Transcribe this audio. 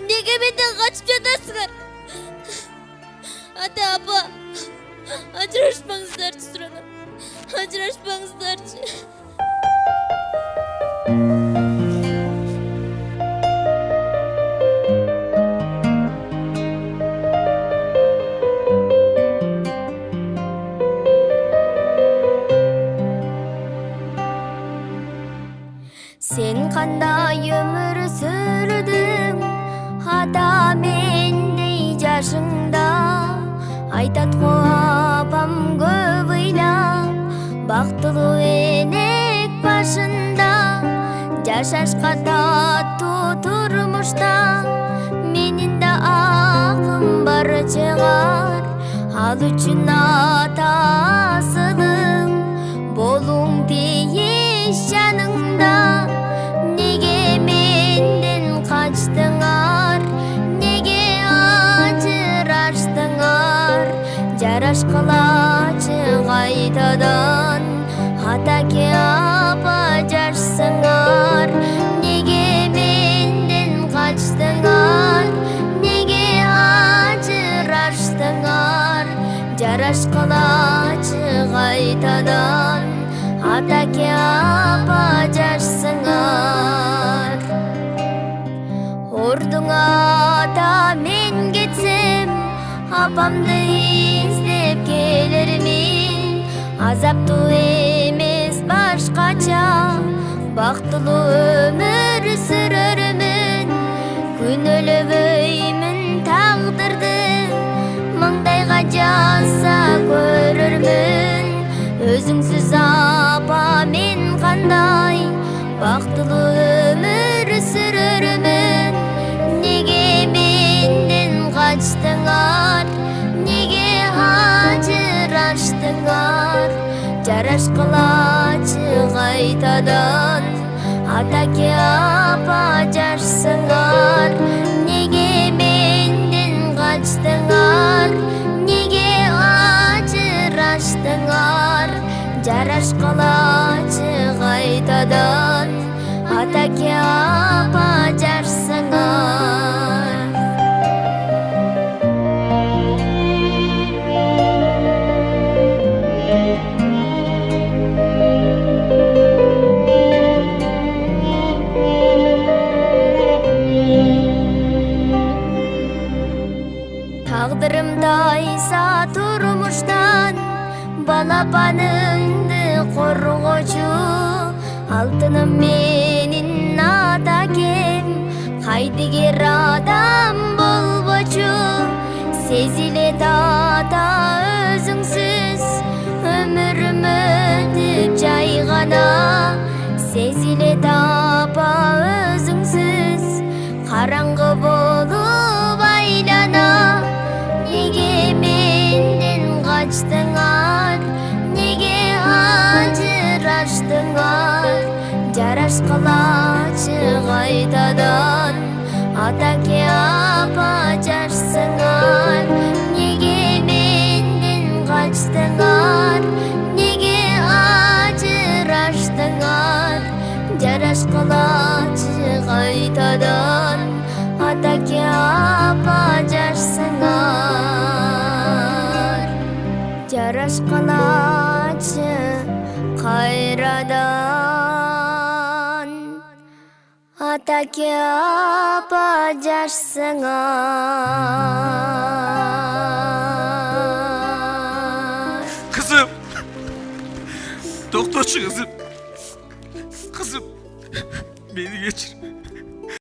Nege benden kaçıp жатасыңар? Ата апа, ажырашпаңыздарчы суранам. Ажырашпаңыздарчы. Sen qanday ömür sürdün ata mendey жашыңда айтат го апам көп ыйлап бактылуу энек башында жашашка таттуу турмушта менин да акым бар чыгар ал үчүн ата асылым болуң тийиш жаныңда неге менден качтыңар неге ажыраштыңар жарашкылачы кайтадан атаке апа жашсыңар неге менден качтыңар неге ажыраштыңар жарашкылачы кайтадан атаке апа жашсыңар ордуңа ата мен кетсем апамды издеп келермин азаптуу эмес башкача бактылуу өмүр сүрөрмүн күнөөлөбөймүн тагдырды маңдайга жазса көрөрмүн өзүңсүз апа мен кандай бактылуу өмүр сүрөрмүн неге менден качтыңар неге ажыраштыңар жарашкылачы кайтадан атаке апа жашсыңар неге менден качтыңар неге ажыраштыңар жарашкылачы кайтадан атаке апа жашсыңар тагдырым тайса турмуштан балапаныңды коргочу алтыным менин атакем кайдыгер адам болбочу сезилет ата өзүңсүз өмүрүм өтүп жай гана сезилет апа өзүңсүз караңгы болуп айлана неге менден качтыңар неге ажыраштыңар жарашкылачы кайтадан атаке апа жашсыңар неге менден качтыңар неге ажыраштыңар жарашкылачы кайтадан атаке апа жашсыңар жарашкылачы кайрадан атаке апа жашсыңар Kızım. Doktorçu kızım. Kızım. Beni geçir.